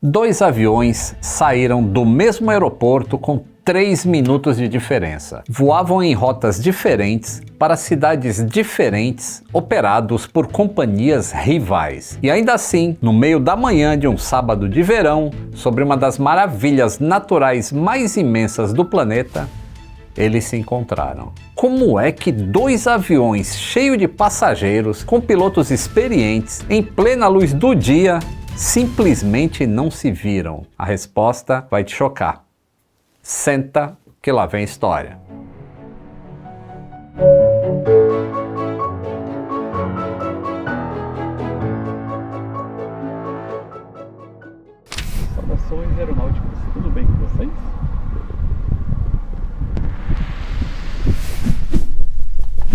Dois aviões saíram do mesmo aeroporto com 3 minutos de diferença. Voavam em rotas diferentes para cidades diferentes, operados por companhias rivais. E ainda assim, no meio da manhã de um sábado de verão, sobre uma das maravilhas naturais mais imensas do planeta, eles se encontraram. Como é que dois aviões cheios de passageiros, com pilotos experientes, em plena luz do dia, simplesmente não se viram? A resposta vai te chocar. Senta que lá vem história. Saudações aeronáuticas, tudo bem com vocês?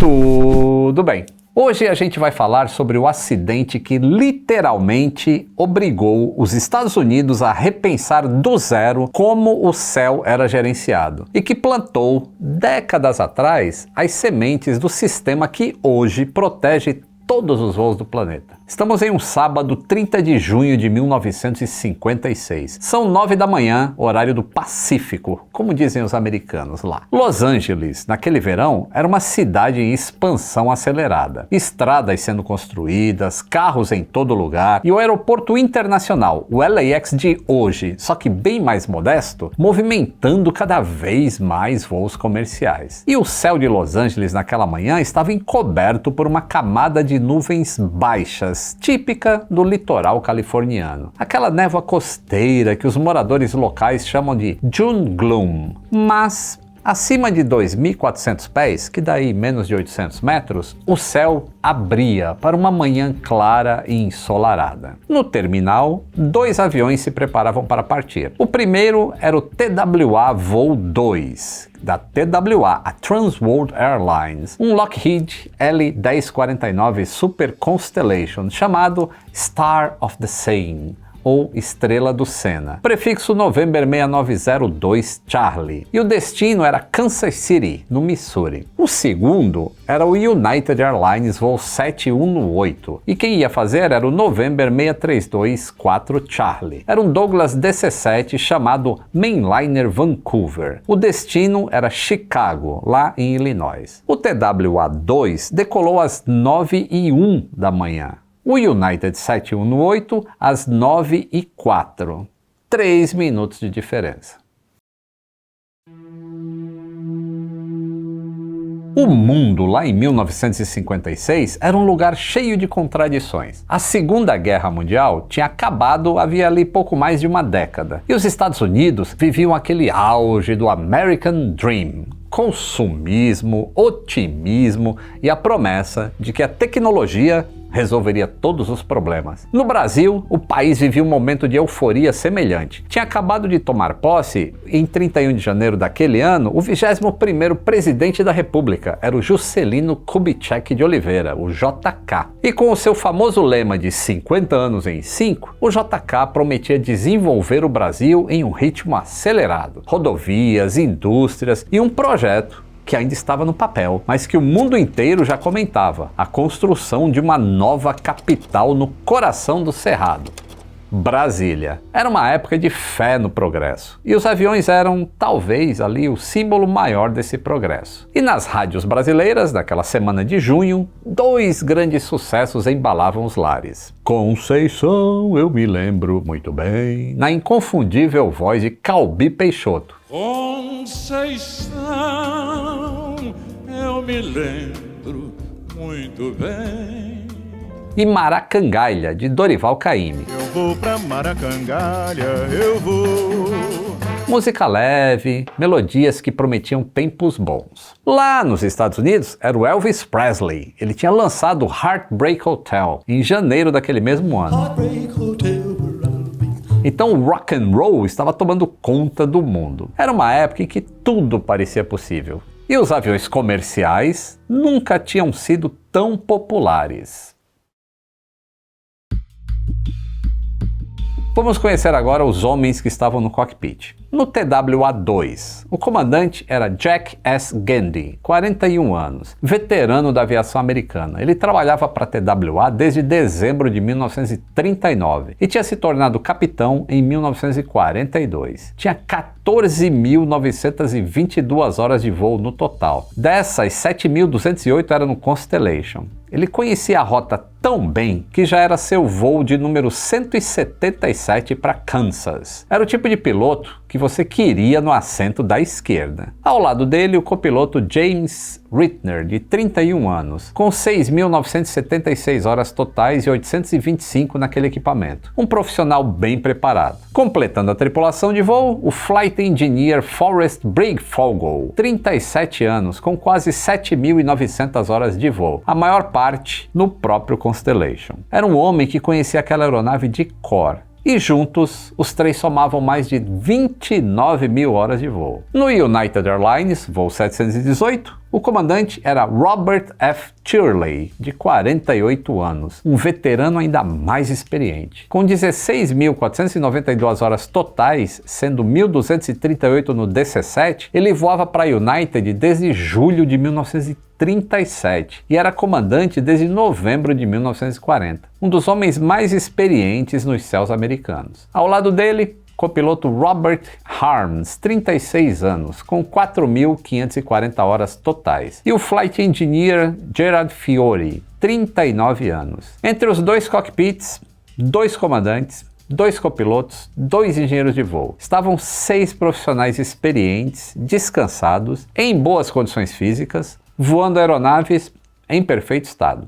Tudo bem. Hoje a gente vai falar sobre o acidente que literalmente obrigou os Estados Unidos a repensar do zero como o céu era gerenciado e que plantou, décadas atrás, as sementes do sistema que hoje protege todos os voos do planeta. Estamos em um sábado, 30 de junho de 1956. São 9 da manhã, horário do Pacífico, como dizem os americanos lá. Los Angeles, naquele verão, era uma cidade em expansão acelerada. Estradas sendo construídas, carros em todo lugar e o aeroporto internacional, o LAX de hoje, só que bem mais modesto, movimentando cada vez mais voos comerciais. E o céu de Los Angeles naquela manhã estava encoberto por uma camada de nuvens baixas, típica do litoral californiano. Aquela névoa costeira que os moradores locais chamam de June Gloom. Mas acima de 2.400 pés, que daí menos de 800 metros, o céu abria para uma manhã clara e ensolarada. No terminal, dois aviões se preparavam para partir. O primeiro era o TWA Voo 2, da TWA, a Trans World Airlines, um Lockheed L-1049 Super Constellation chamado Star of the Seine, ou Estrela do Sena, prefixo November 6902 Charlie, e o destino era Kansas City, no Missouri. O segundo era o United Airlines voo 718, e quem ia fazer era o November 6324 Charlie. Era um Douglas DC-7 chamado Mainliner Vancouver. O destino era Chicago, lá em Illinois. O TWA-2 decolou às 9h01 da manhã. O United 718 às 9h04. 3 minutos de diferença. O mundo, lá em 1956, era um lugar cheio de contradições. A Segunda Guerra Mundial tinha acabado havia ali pouco mais de uma década. E os Estados Unidos viviam aquele auge do American Dream. Consumismo, otimismo e a promessa de que a tecnologia resolveria todos os problemas. No Brasil, o país vivia um momento de euforia semelhante. Tinha acabado de tomar posse, em 31 de janeiro daquele ano, o 21º presidente da República, era o Juscelino Kubitschek de Oliveira, o JK. E com o seu famoso lema de 50 anos em 5, o JK prometia desenvolver o Brasil em um ritmo acelerado. Rodovias, indústrias e um projeto que ainda estava no papel, mas que o mundo inteiro já comentava: a construção de uma nova capital no coração do Cerrado. Brasília. Era uma época de fé no progresso, e os aviões eram, talvez, ali o símbolo maior desse progresso. E nas rádios brasileiras, naquela semana de junho, 2 grandes sucessos embalavam os lares. Conceição, eu me lembro muito bem, na inconfundível voz de Calbi Peixoto. Conceição, eu me lembro muito bem. E Maracangalha, de Dorival Caymmi. Eu vou pra Maracangalha, eu vou. Música leve, melodias que prometiam tempos bons. Lá nos Estados Unidos era o Elvis Presley. Ele tinha lançado o Heartbreak Hotel em janeiro daquele mesmo ano. Então o rock and roll estava tomando conta do mundo. Era uma época em que tudo parecia possível. E os aviões comerciais nunca tinham sido tão populares. Vamos conhecer agora os homens que estavam no cockpit. No TWA-2, o comandante era Jack S. Gandy, 41 anos, veterano da aviação americana. Ele trabalhava para a TWA desde dezembro de 1939 e tinha se tornado capitão em 1942. Tinha 14.922 horas de voo no total. Dessas, 7.208 eram no Constellation. Ele conhecia a rota tão bem que já era seu voo de número 177 para Kansas. Era o tipo de piloto que você queria no assento da esquerda. Ao lado dele, o copiloto James Rittner, de 31 anos, com 6.976 horas totais e 825 naquele equipamento. Um profissional bem preparado. Completando a tripulação de voo, o Flight Engineer Forrest Brigfogle, 37 anos, com quase 7.900 horas de voo, a maior parte no próprio Constellation. Era um homem que conhecia aquela aeronave de cor. E juntos, os três somavam mais de 29.000 horas de voo. No United Airlines, voo 718, o comandante era Robert F. Shirley, de 48 anos, um veterano ainda mais experiente. Com 16.492 horas totais, sendo 1.238 no DC-7, ele voava para a United desde julho de 1937 e era comandante desde novembro de 1940, um dos homens mais experientes nos céus americanos. Ao lado dele, copiloto Robert Harms, 36 anos, com 4.540 horas totais, e o Flight Engineer Gerard Fiore, 39 anos. Entre os dois cockpits, 2 comandantes, 2 copilotos, 2 engenheiros de voo. Estavam 6 profissionais experientes, descansados, em boas condições físicas, voando aeronaves em perfeito estado.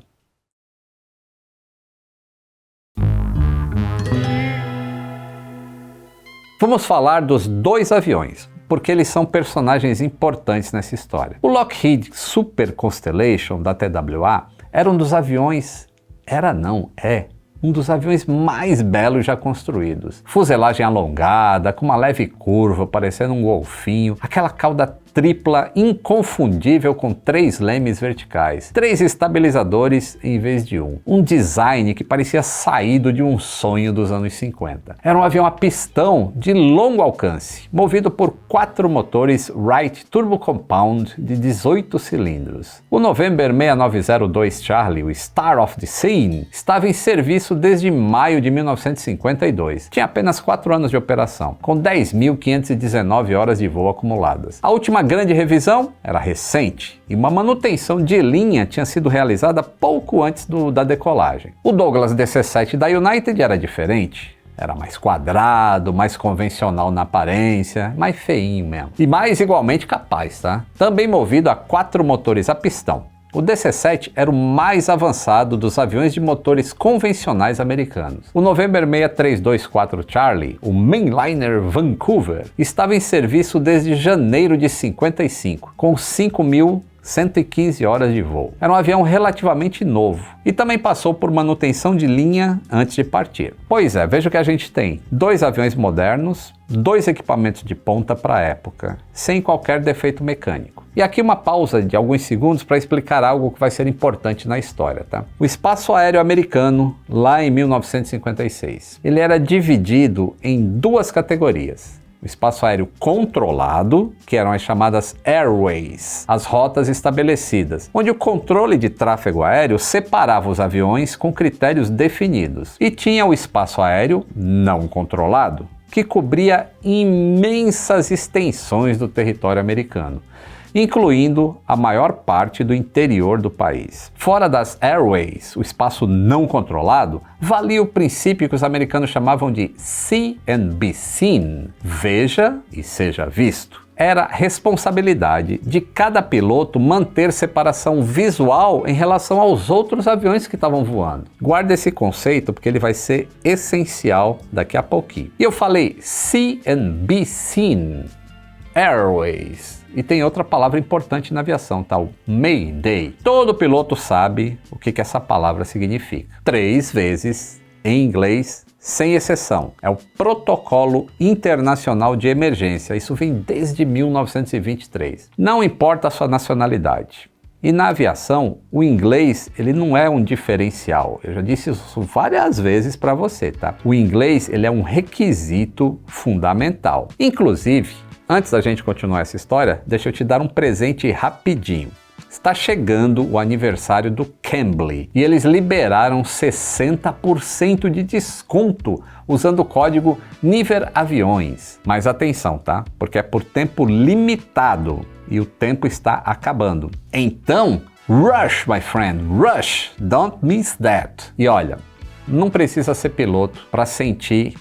Vamos falar dos 2 aviões, porque eles são personagens importantes nessa história. O Lockheed Super Constellation da TWA era um dos aviões, um dos aviões mais belos já construídos. Fuselagem alongada, com uma leve curva, parecendo um golfinho, aquela cauda tripla inconfundível com 3 lemes verticais, 3 estabilizadores em vez de um design que parecia saído de um sonho dos anos 50. Era um avião a pistão de longo alcance, movido por 4 motores Wright Turbo Compound de 18 cilindros. O November 6902 Charlie, o Star of the Scene, estava em serviço desde maio de 1952. Tinha apenas 4 anos de operação, com 10.519 horas de voo acumuladas. A última grande revisão era recente e uma manutenção de linha tinha sido realizada pouco antes da decolagem. O Douglas DC-7 da United era diferente. Era mais quadrado, mais convencional na aparência, mais feinho mesmo. E mais igualmente capaz, tá? Também movido a 4 motores a pistão. O DC-7 era o mais avançado dos aviões de motores convencionais americanos. O November 6324 Charlie, o Mainliner Vancouver, estava em serviço desde janeiro de 55, com 5.115 horas de voo. Era um avião relativamente novo e também passou por manutenção de linha antes de partir. Pois é, veja o que a gente tem. 2 aviões modernos, 2 equipamentos de ponta para a época, sem qualquer defeito mecânico. E aqui uma pausa de alguns segundos para explicar algo que vai ser importante na história, tá? O espaço aéreo americano, lá em 1956, ele era dividido em 2 categorias. O espaço aéreo controlado, que eram as chamadas airways, as rotas estabelecidas, onde o controle de tráfego aéreo separava os aviões com critérios definidos. E tinha o espaço aéreo não controlado, que cobria imensas extensões do território americano, incluindo a maior parte do interior do país. Fora das airways, o espaço não controlado, valia o princípio que os americanos chamavam de see and be seen, veja e seja visto. Era responsabilidade de cada piloto manter separação visual em relação aos outros aviões que estavam voando. Guarda esse conceito porque ele vai ser essencial daqui a pouquinho. E eu falei see and be seen, airways. E tem outra palavra importante na aviação, tá? O Mayday. Todo piloto sabe o que essa palavra significa. 3 vezes em inglês, sem exceção. É o Protocolo Internacional de Emergência. Isso vem desde 1923. Não importa a sua nacionalidade. E na aviação, o inglês, ele não é um diferencial. Eu já disse isso várias vezes para você, tá? O inglês, ele é um requisito fundamental. Inclusive, antes da gente continuar essa história, deixa eu te dar um presente rapidinho. Está chegando o aniversário do Cambly e eles liberaram 60% de desconto usando o código Niver Aviões. Mas atenção, tá? Porque é por tempo limitado e o tempo está acabando. Então, rush, my friend, rush! Don't miss that! E olha, não precisa ser piloto para sentir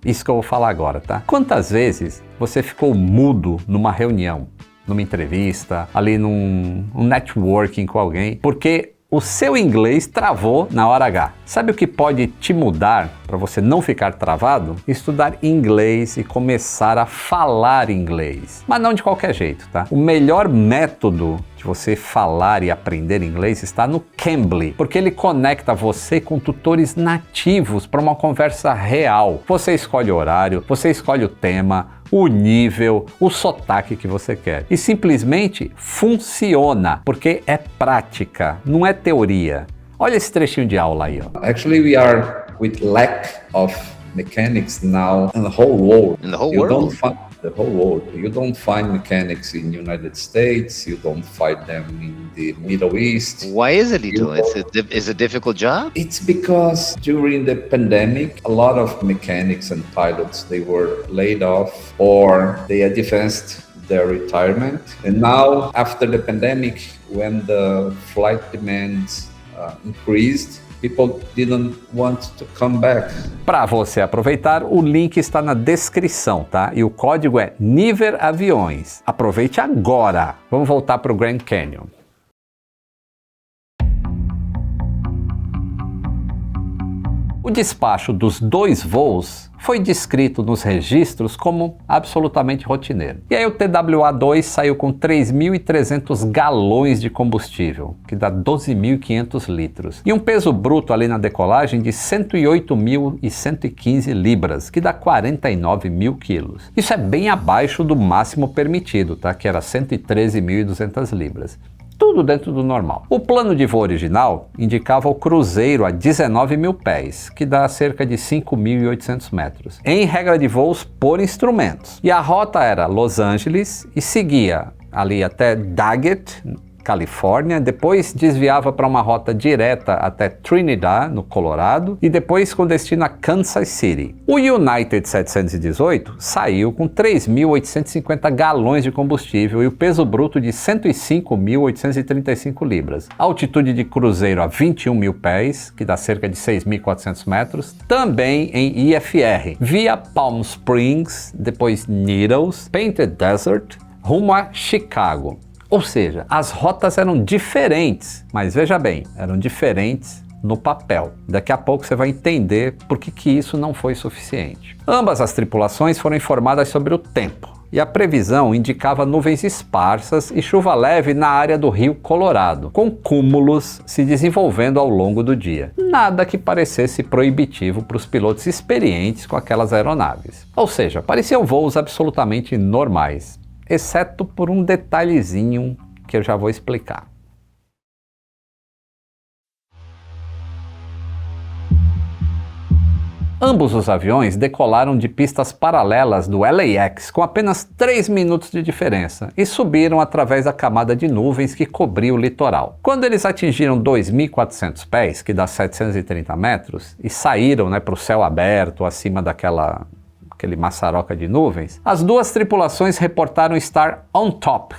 isso que eu vou falar agora, tá? Quantas vezes você ficou mudo numa reunião, numa entrevista, ali num networking com alguém, porque o seu inglês travou na hora H. Sabe o que pode te mudar para você não ficar travado? Estudar inglês e começar a falar inglês. Mas não de qualquer jeito, tá? O melhor método de você falar e aprender inglês está no Cambly, porque ele conecta você com tutores nativos para uma conversa real. Você escolhe o horário, você escolhe o tema, o nível, o sotaque que você quer. E simplesmente funciona, porque é prática, não é teoria. Olha esse trechinho de aula aí, ó. Actually, we are with lack of mechanics now in the whole world. In the whole You world? don't find the whole world. You don't find mechanics in the United States. You don't find them in the Middle East. Why is it, Lito? It's a difficult job? It's because during the pandemic, a lot of mechanics and pilots, they were laid off or they advanced their retirement. And now, after the pandemic, when the flight demands increased, people didn't want to come back. Para você aproveitar, o link está na descrição, tá? E o código é Niver Aviões. Aproveite agora. Vamos voltar para o Grand Canyon. O despacho dos 2 voos foi descrito nos registros como absolutamente rotineiro. E aí o TWA-2 saiu com 3.300 galões de combustível, que dá 12.500 litros. E um peso bruto ali na decolagem de 108.115 libras, que dá 49 mil quilos. Isso é bem abaixo do máximo permitido, tá? Que era 113.200 libras. Tudo dentro do normal. O plano de voo original indicava o cruzeiro a 19 mil pés, que dá cerca de 5.800 metros, em regra de voos por instrumentos. E a rota era Los Angeles e seguia ali até Daggett, Califórnia, depois desviava para uma rota direta até Trinidad, no Colorado, e depois com destino a Kansas City. O United 718 saiu com 3.850 galões de combustível e o peso bruto de 105.835 libras. A altitude de cruzeiro a 21 mil pés, que dá cerca de 6.400 metros, também em IFR, via Palm Springs, depois Needles, Painted Desert, rumo a Chicago. Ou seja, as rotas eram diferentes, mas veja bem, eram diferentes no papel. Daqui a pouco você vai entender por que isso não foi suficiente. Ambas as tripulações foram informadas sobre o tempo, e a previsão indicava nuvens esparsas e chuva leve na área do rio Colorado, com cúmulos se desenvolvendo ao longo do dia. Nada que parecesse proibitivo para os pilotos experientes com aquelas aeronaves. Ou seja, pareciam voos absolutamente normais, exceto por um detalhezinho que eu já vou explicar. Ambos os aviões decolaram de pistas paralelas do LAX com apenas 3 minutos de diferença e subiram através da camada de nuvens que cobria o litoral. Quando eles atingiram 2.400 pés, que dá 730 metros, e saíram para o céu aberto acima aquele maçaroca de nuvens, as duas tripulações reportaram estar on top,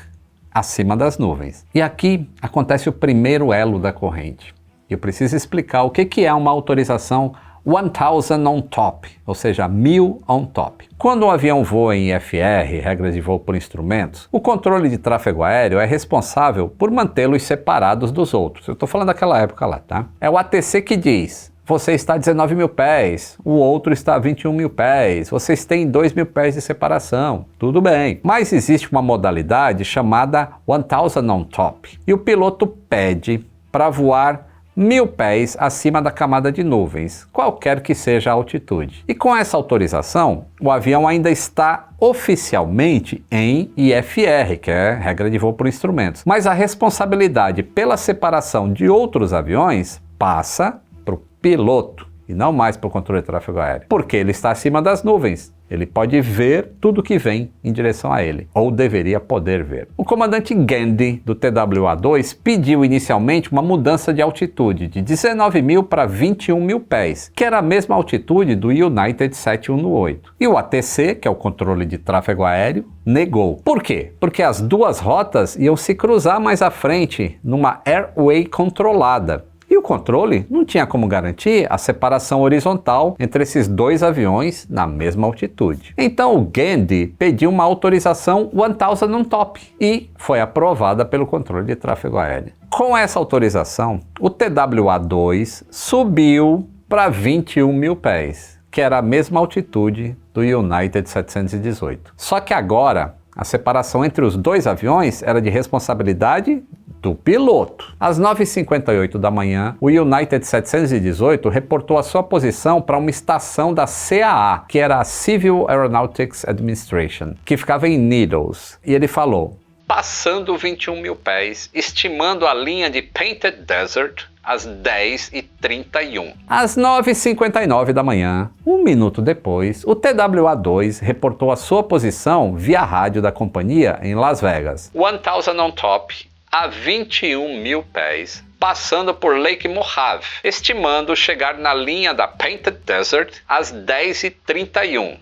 acima das nuvens. E aqui acontece o primeiro elo da corrente. Eu preciso explicar o que é uma autorização 1000 on top, ou seja, 1000 on top. Quando um avião voa em IFR, regras de voo por instrumentos, o controle de tráfego aéreo é responsável por mantê-los separados dos outros. Eu estou falando daquela época lá, tá? É o ATC que diz: você está a 19 mil pés, o outro está a 21 mil pés, vocês têm 2 mil pés de separação, tudo bem. Mas existe uma modalidade chamada 1000 on top, e o piloto pede para voar 1000 pés acima da camada de nuvens, qualquer que seja a altitude. E com essa autorização, o avião ainda está oficialmente em IFR, que é regra de voo por instrumentos. Mas a responsabilidade pela separação de outros aviões passa para o piloto e não mais para o controle de tráfego aéreo, porque ele está acima das nuvens. Ele pode ver tudo que vem em direção a ele, ou deveria poder ver. O comandante Gandy, do TWA-2, pediu inicialmente uma mudança de altitude de 19.000 para 21.000 pés, que era a mesma altitude do United 7118. E o ATC, que é o controle de tráfego aéreo, negou. Por quê? Porque as duas rotas iam se cruzar mais à frente, numa airway controlada. E o controle não tinha como garantir a separação horizontal entre esses dois aviões na mesma altitude. Então o Gandy pediu uma autorização 1000 on top e foi aprovada pelo controle de tráfego aéreo. Com essa autorização, o TWA-2 subiu para 21.000 pés, que era a mesma altitude do United 718. Só que agora, a separação entre os dois aviões era de responsabilidade do piloto. Às 9h58 da manhã, o United 718 reportou a sua posição para uma estação da CAA, que era a Civil Aeronautics Administration, que ficava em Needles. E ele falou: passando 21.000 pés, estimando a linha de Painted Desert às 10h31. Às 9h59 da manhã, um minuto depois, o TWA-2 reportou a sua posição via rádio da companhia em Las Vegas. 1000 on top, a 21.000 pés, passando por Lake Mojave, estimando chegar na linha da Painted Desert às 10h31.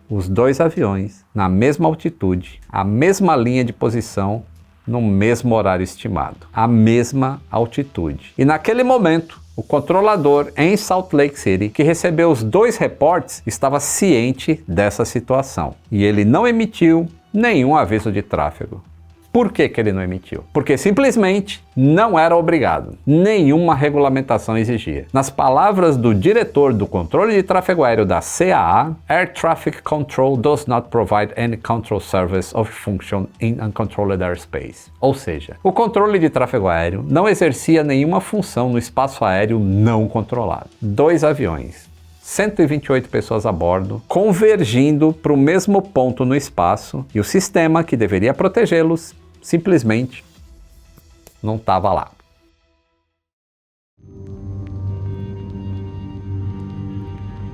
Os dois aviões, na mesma altitude, a mesma linha de posição, no mesmo horário estimado, a mesma altitude. E naquele momento, o controlador em Salt Lake City, que recebeu os dois reportes, estava ciente dessa situação. E ele não emitiu nenhum aviso de tráfego. Por que ele não emitiu? Porque simplesmente não era obrigado. Nenhuma regulamentação exigia. Nas palavras do diretor do controle de tráfego aéreo da CAA, Air Traffic Control does not provide any control service or function in uncontrolled airspace. Ou seja, o controle de tráfego aéreo não exercia nenhuma função no espaço aéreo não controlado. Dois aviões, 128 pessoas a bordo, convergindo para o mesmo ponto no espaço, e o sistema que deveria protegê-los simplesmente não estava lá.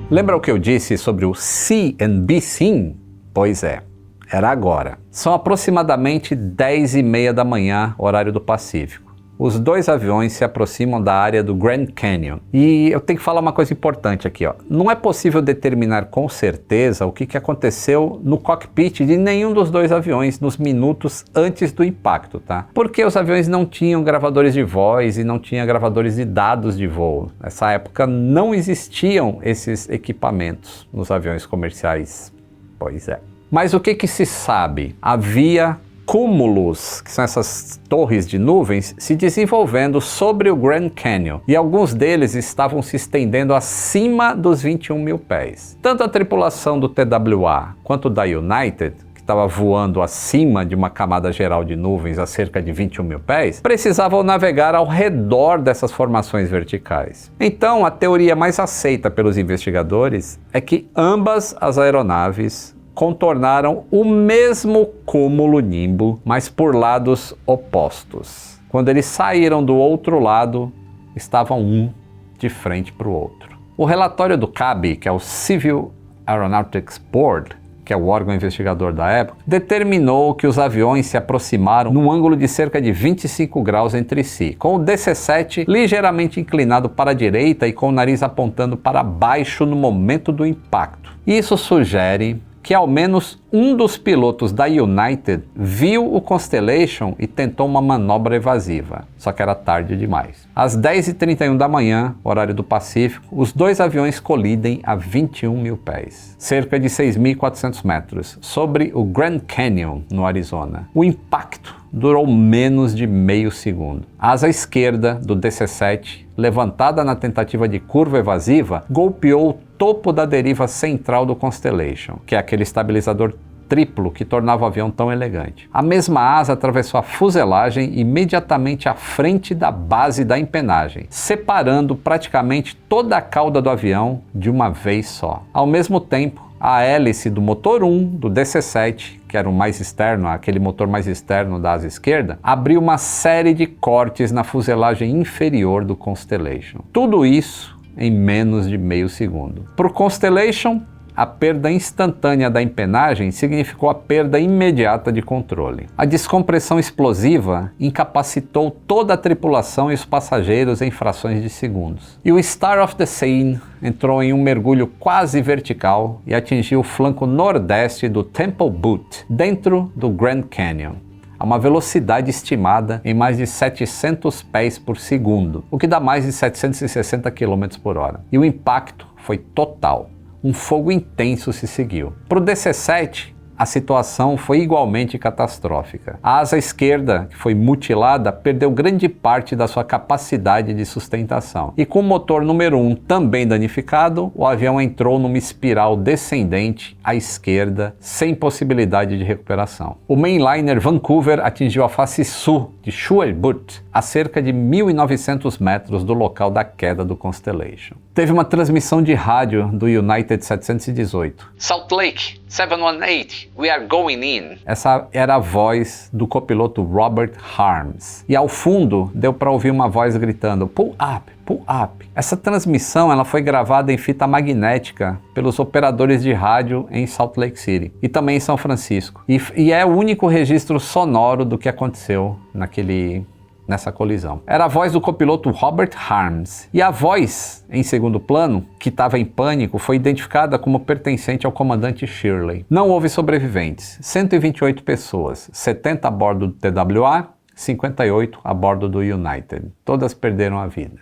Lembra o que eu disse sobre o see and be seen? Pois é, era agora. São aproximadamente 10h30 da manhã, horário do Pacífico. Os dois aviões se aproximam da área do Grand Canyon. E eu tenho que falar uma coisa importante aqui, ó. Não é possível determinar com certeza o que aconteceu no cockpit de nenhum dos dois aviões nos minutos antes do impacto, tá? Porque os aviões não tinham gravadores de voz e não tinham gravadores de dados de voo. Nessa época não existiam esses equipamentos nos aviões comerciais. Pois é. Mas o que se sabe? Havia cúmulos, que são essas torres de nuvens, se desenvolvendo sobre o Grand Canyon, e alguns deles estavam se estendendo acima dos 21.000 pés. Tanto a tripulação do TWA quanto da United, que estava voando acima de uma camada geral de nuvens a cerca de 21.000 pés, precisavam navegar ao redor dessas formações verticais. Então, a teoria mais aceita pelos investigadores é que ambas as aeronaves contornaram o mesmo cúmulo nimbo, mas por lados opostos. Quando eles saíram do outro lado, estavam um de frente para o outro. O relatório do CAB, que é o Civil Aeronautics Board, que é o órgão investigador da época, determinou que os aviões se aproximaram num ângulo de cerca de 25 graus entre si, com o DC-7 ligeiramente inclinado para a direita e com o nariz apontando para baixo no momento do impacto. Isso sugere que ao menos um dos pilotos da United viu o Constellation e tentou uma manobra evasiva, só que era tarde demais. Às 10h31 da manhã, horário do Pacífico, os dois aviões colidem a 21.000 pés, cerca de 6.400 metros, sobre o Grand Canyon, no Arizona. O impacto durou menos de meio segundo. A asa esquerda do DC-7, levantada na tentativa de curva evasiva, golpeou o topo da deriva central do Constellation, que é aquele estabilizador triplo que tornava o avião tão elegante. A mesma asa atravessou a fuselagem imediatamente à frente da base da empenagem, separando praticamente toda a cauda do avião de uma vez só. Ao mesmo tempo, a hélice do motor 1 do DC-7, que era o mais externo, aquele motor mais externo da asa esquerda, abriu uma série de cortes na fuselagem inferior do Constellation. Tudo isso em menos de meio segundo. Para o Constellation, a perda instantânea da empenagem significou a perda imediata de controle. A descompressão explosiva incapacitou toda a tripulação e os passageiros em frações de segundos. E o Star of the Seine entrou em um mergulho quase vertical e atingiu o flanco nordeste do Temple Butte, dentro do Grand Canyon, a uma velocidade estimada em mais de 700 pés por segundo, o que dá mais de 760 km por hora. E o impacto foi total. Um fogo intenso se seguiu. Para o DC-7, a situação foi igualmente catastrófica. A asa esquerda, que foi mutilada, perdeu grande parte da sua capacidade de sustentação. E com o motor número 1 também danificado, o avião entrou numa espiral descendente à esquerda, sem possibilidade de recuperação. O mainliner Vancouver atingiu a face sul de Sewell Butte, a cerca de 1.900 metros do local da queda do Constellation. Teve uma transmissão de rádio do United 718. Salt Lake, 718, we are going in. Essa era a voz do copiloto Robert Harms. E ao fundo deu para ouvir uma voz gritando, pull up, pull up. Essa transmissão ela foi gravada em fita magnética pelos operadores de rádio em Salt Lake City e também em São Francisco. E é o único registro sonoro do que aconteceu nessa colisão. Era a voz do copiloto Robert Harms. E a voz, em segundo plano, que estava em pânico, foi identificada como pertencente ao comandante Shirley. Não houve sobreviventes. 128 pessoas, 70 a bordo do TWA, 58 a bordo do United. Todas perderam a vida.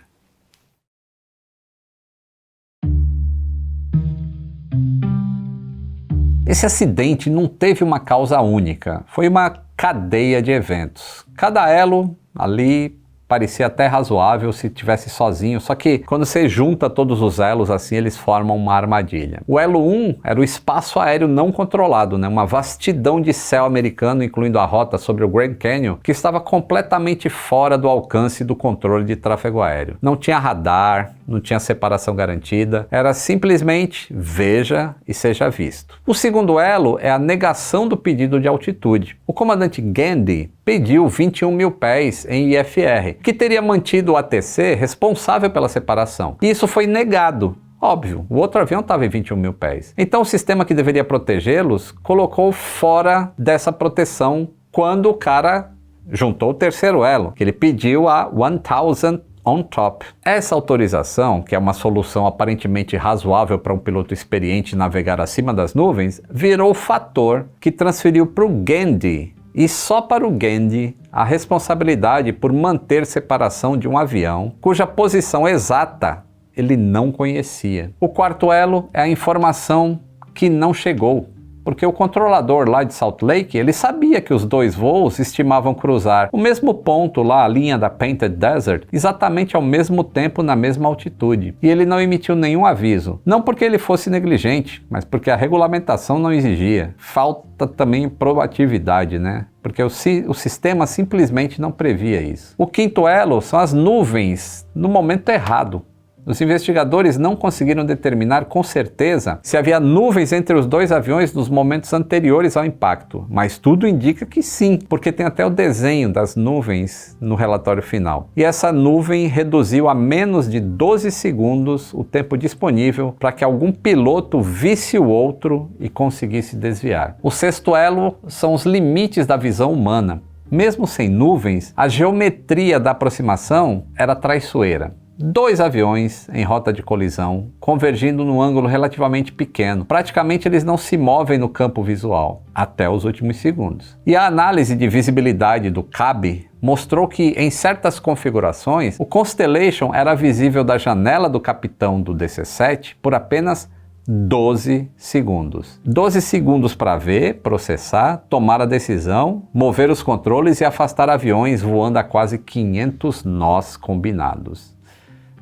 Esse acidente não teve uma causa única, foi uma cadeia de eventos. Cada elo ali parecia até razoável se tivesse sozinho, só que quando você junta todos os elos assim, eles formam uma armadilha. O elo 1 era o espaço aéreo não controlado, uma vastidão de céu americano, incluindo a rota sobre o Grand Canyon, que estava completamente fora do alcance do controle de tráfego aéreo. Não tinha radar, não tinha separação garantida, era simplesmente veja e seja visto. O segundo elo é a negação do pedido de altitude. O comandante Gandy pediu 21 mil pés em IFR, que teria mantido o ATC responsável pela separação. E isso foi negado. Óbvio, o outro avião estava em 21 mil pés. Então o sistema que deveria protegê-los colocou fora dessa proteção quando o cara juntou o terceiro elo, que ele pediu a 1000 on top. Essa autorização, que é uma solução aparentemente razoável para um piloto experiente navegar acima das nuvens, virou o fator que transferiu para o Gandy, e só para o Gandy, a responsabilidade por manter separação de um avião cuja posição exata ele não conhecia. O quarto elo é a informação que não chegou, porque o controlador lá de Salt Lake, ele sabia que os dois voos estimavam cruzar o mesmo ponto lá, a linha da Painted Desert, exatamente ao mesmo tempo, na mesma altitude. E ele não emitiu nenhum aviso. Não porque ele fosse negligente, mas porque a regulamentação não exigia. Falta também probatividade, Porque o sistema simplesmente não previa isso. O quinto elo são as nuvens no momento errado. Os investigadores não conseguiram determinar com certeza se havia nuvens entre os dois aviões nos momentos anteriores ao impacto, mas tudo indica que sim, porque tem até o desenho das nuvens no relatório final. E essa nuvem reduziu a menos de 12 segundos o tempo disponível para que algum piloto visse o outro e conseguisse desviar. O sexto elo são os limites da visão humana. Mesmo sem nuvens, a geometria da aproximação era traiçoeira. Dois aviões em rota de colisão, convergindo num ângulo relativamente pequeno. Praticamente eles não se movem no campo visual, até os últimos segundos. E a análise de visibilidade do CAB mostrou que, em certas configurações, o Constellation era visível da janela do capitão do DC-7 por apenas 12 segundos. 12 segundos para ver, processar, tomar a decisão, mover os controles e afastar aviões voando a quase 500 nós combinados.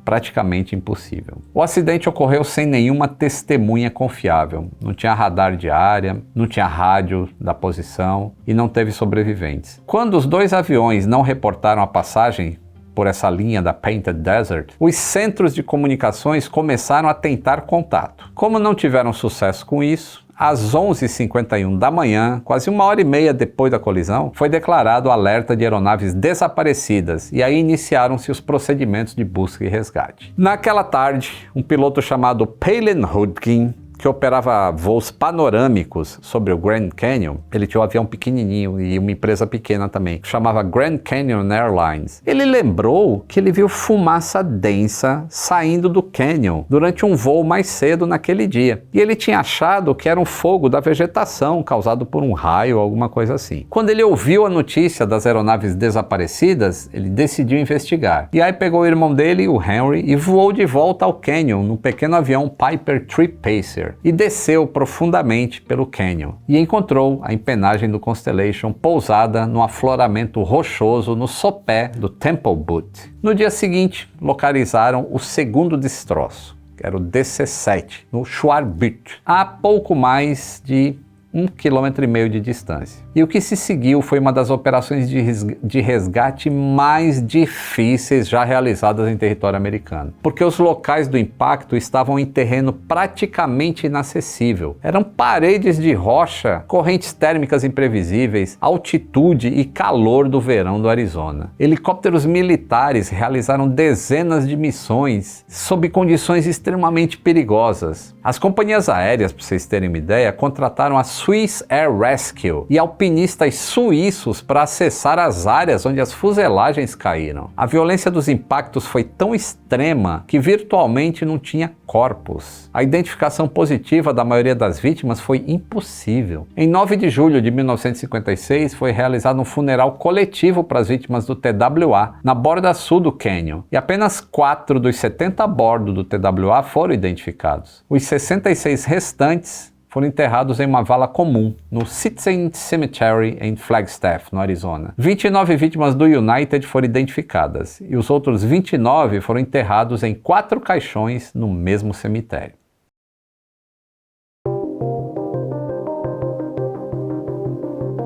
praticamente impossível. O acidente ocorreu sem nenhuma testemunha confiável. Não tinha radar de área, não tinha rádio da posição e não teve sobreviventes. Quando os dois aviões não reportaram a passagem por essa linha da Painted Desert, os centros de comunicações começaram a tentar contato. Como não tiveram sucesso com isso, às 11h51 da manhã, quase 1h30 depois da colisão, foi declarado alerta de aeronaves desaparecidas e aí iniciaram-se os procedimentos de busca e resgate. Naquela tarde, um piloto chamado Palin Hodgkin, que operava voos panorâmicos sobre o Grand Canyon, ele tinha um avião pequenininho e uma empresa pequena também, que chamava Grand Canyon Airlines. Ele lembrou que ele viu fumaça densa saindo do canyon durante um voo mais cedo naquele dia. E ele tinha achado que era um fogo da vegetação causado por um raio ou alguma coisa assim. Quando ele ouviu a notícia das aeronaves desaparecidas, ele decidiu investigar. E aí pegou o irmão dele, o Henry, e voou de volta ao canyon no pequeno avião Piper Tree Pacer e desceu profundamente pelo canyon e encontrou a empenagem do Constellation pousada no afloramento rochoso no sopé do Temple Butte. No dia seguinte, localizaram o segundo destroço, que era o DC-7, no Shuar Butte, a pouco mais de 1,5 km de distância. E o que se seguiu foi uma das operações de resgate mais difíceis já realizadas em território americano, porque os locais do impacto estavam em terreno praticamente inacessível. Eram paredes de rocha, correntes térmicas imprevisíveis, altitude e calor do verão do Arizona. Helicópteros militares realizaram dezenas de missões sob condições extremamente perigosas. As companhias aéreas, para vocês terem uma ideia, contrataram a Swiss Air Rescue e alpinistas suíços para acessar as áreas onde as fuselagens caíram. A violência dos impactos foi tão extrema que virtualmente não tinha corpos. A identificação positiva da maioria das vítimas foi impossível. Em 9 de julho de 1956 foi realizado um funeral coletivo para as vítimas do TWA na borda sul do canyon e apenas 4 dos 70 a bordo do TWA foram identificados. Os 66 restantes foram enterrados em uma vala comum, no Citizen Cemetery em Flagstaff, no Arizona. 29 vítimas do United foram identificadas e os outros 29 foram enterrados em 4 caixões no mesmo cemitério.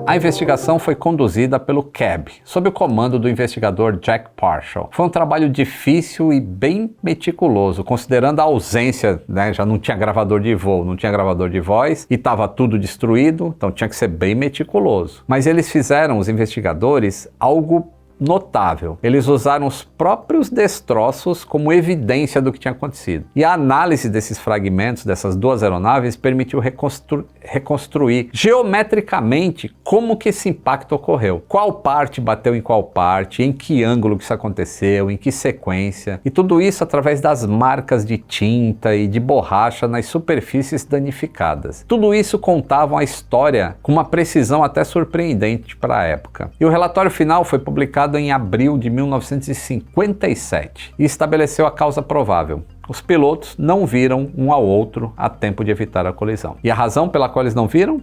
A investigação foi conduzida pelo CAB, sob o comando do investigador Jack Parshall. Foi um trabalho difícil e bem meticuloso, considerando a ausência, já não tinha gravador de voo, não tinha gravador de voz e estava tudo destruído, então tinha que ser bem meticuloso. Mas eles fizeram, os investigadores, algo notável. Eles usaram os próprios destroços como evidência do que tinha acontecido. E a análise desses fragmentos, dessas duas aeronaves, permitiu reconstruir geometricamente como que esse impacto ocorreu. Qual parte bateu em qual parte, em que ângulo que isso aconteceu, em que sequência. E tudo isso através das marcas de tinta e de borracha nas superfícies danificadas. Tudo isso contava a história com uma precisão até surpreendente para a época. E o relatório final foi publicado em abril de 1957 e estabeleceu a causa provável. Os pilotos não viram um ao outro a tempo de evitar a colisão. E a razão pela qual eles não viram?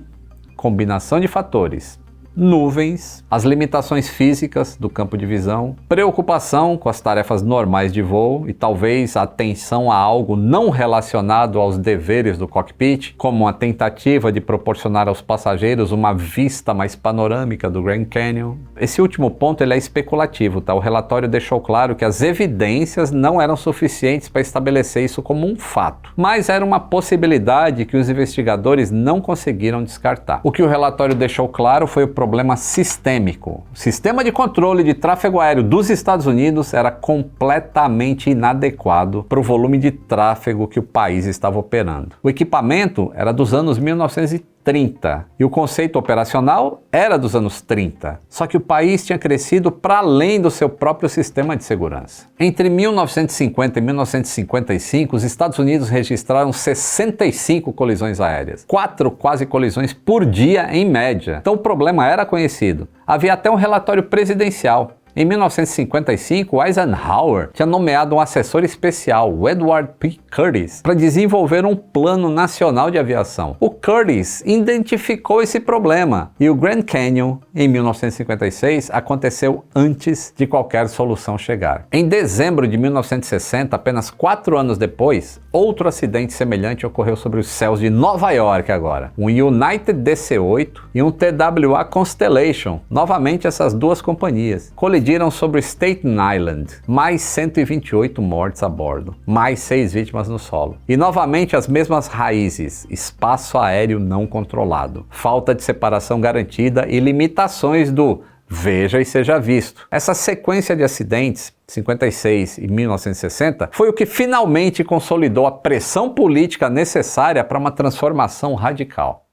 Combinação de fatores. Nuvens, as limitações físicas do campo de visão, preocupação com as tarefas normais de voo e talvez atenção a algo não relacionado aos deveres do cockpit, como a tentativa de proporcionar aos passageiros uma vista mais panorâmica do Grand Canyon. Esse último ponto ele é especulativo, tá? O relatório deixou claro que as evidências não eram suficientes para estabelecer isso como um fato, mas era uma possibilidade que os investigadores não conseguiram descartar. O que o relatório deixou claro foi o problema sistêmico. O sistema de controle de tráfego aéreo dos Estados Unidos era completamente inadequado para o volume de tráfego que o país estava operando. O equipamento era dos anos 1930 e o conceito operacional era dos anos 30. Só que o país tinha crescido para além do seu próprio sistema de segurança. Entre 1950 e 1955, os Estados Unidos registraram 65 colisões aéreas, 4 quase colisões por dia em média. Então o problema era conhecido. Havia até um relatório presidencial Em 1955, Eisenhower tinha nomeado um assessor especial, o Edward P. Curtis, para desenvolver um plano nacional de aviação. O Curtis identificou esse problema e o Grand Canyon, em 1956, aconteceu antes de qualquer solução chegar. Em dezembro de 1960, apenas 4 anos depois, outro acidente semelhante ocorreu sobre os céus de Nova York agora. Um United DC-8 e um TWA Constellation, novamente essas duas companhias, colidiram sobre Staten Island, mais 128 mortes a bordo, mais 6 vítimas no solo. E novamente as mesmas raízes: espaço aéreo não controlado, falta de separação garantida e limitações do veja e seja visto. Essa sequência de acidentes, 56 e 1960, foi o que finalmente consolidou a pressão política necessária para uma transformação radical.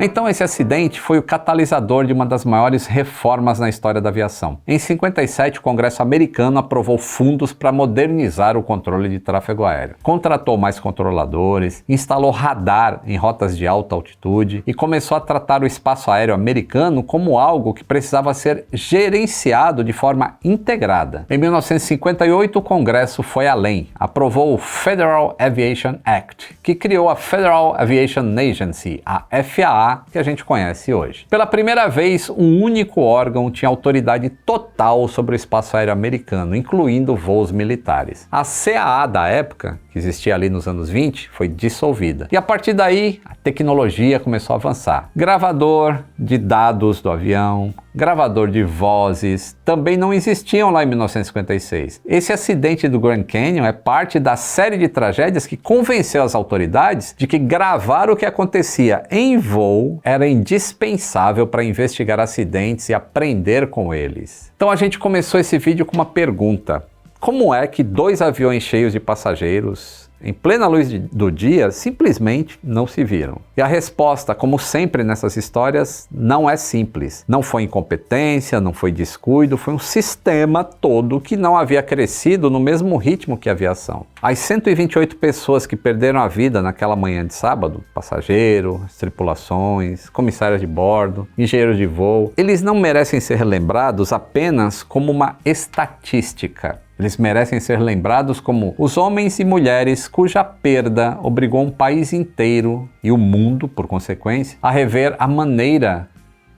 Então esse acidente foi o catalisador de uma das maiores reformas na história da aviação. Em 57, o Congresso americano aprovou fundos para modernizar o controle de tráfego aéreo. Contratou mais controladores, instalou radar em rotas de alta altitude e começou a tratar o espaço aéreo americano como algo que precisava ser gerenciado de forma integrada. Em 1958, o Congresso foi além, aprovou o Federal Aviation Act, que criou a Federal Aviation Agency, a FAA, que a gente conhece hoje. Pela primeira vez, um único órgão tinha autoridade total sobre o espaço aéreo americano, incluindo voos militares. A CAA da época, que existia ali nos anos 20, foi dissolvida. E a partir daí, a tecnologia começou a avançar. Gravador de dados do avião, gravador de vozes, também não existiam lá em 1956. Esse acidente do Grand Canyon é parte da série de tragédias que convenceu as autoridades de que gravar o que acontecia em voo era indispensável para investigar acidentes e aprender com eles. Então a gente começou esse vídeo com uma pergunta: como é que 2 aviões cheios de passageiros, em plena luz do dia, simplesmente não se viram? E a resposta, como sempre nessas histórias, não é simples. Não foi incompetência, não foi descuido, foi um sistema todo que não havia crescido no mesmo ritmo que a aviação. As 128 pessoas que perderam a vida naquela manhã de sábado, passageiro, tripulações, comissários de bordo, engenheiros de voo, eles não merecem ser lembrados apenas como uma estatística. Eles merecem ser lembrados como os homens e mulheres cuja perda obrigou um país inteiro, e o mundo, por consequência, a rever a maneira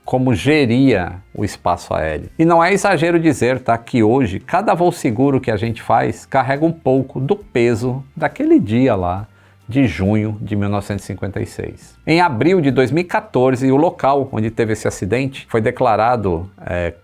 como geria o espaço aéreo. E não é exagero dizer, tá, que hoje cada voo seguro que a gente faz carrega um pouco do peso daquele dia lá de junho de 1956. Em abril de 2014, o local onde teve esse acidente foi declarado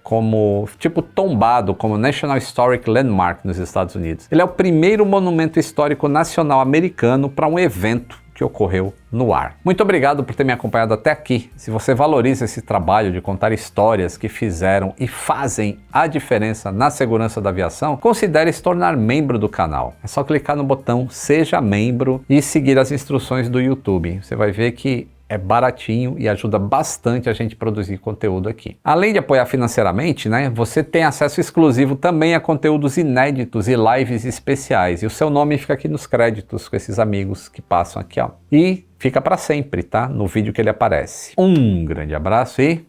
como, tombado como National Historic Landmark nos Estados Unidos. Ele é o primeiro monumento histórico nacional americano para um evento que ocorreu no ar. Muito obrigado por ter me acompanhado até aqui. Se você valoriza esse trabalho de contar histórias que fizeram e fazem a diferença na segurança da aviação, considere se tornar membro do canal. É só clicar no botão Seja Membro e seguir as instruções do YouTube. Você vai ver que é baratinho e ajuda bastante a gente produzir conteúdo aqui. Além de apoiar financeiramente, você tem acesso exclusivo também a conteúdos inéditos e lives especiais. E o seu nome fica aqui nos créditos com esses amigos que passam aqui, ó. E fica para sempre, tá? No vídeo que ele aparece. Um grande abraço e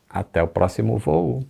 até o próximo voo.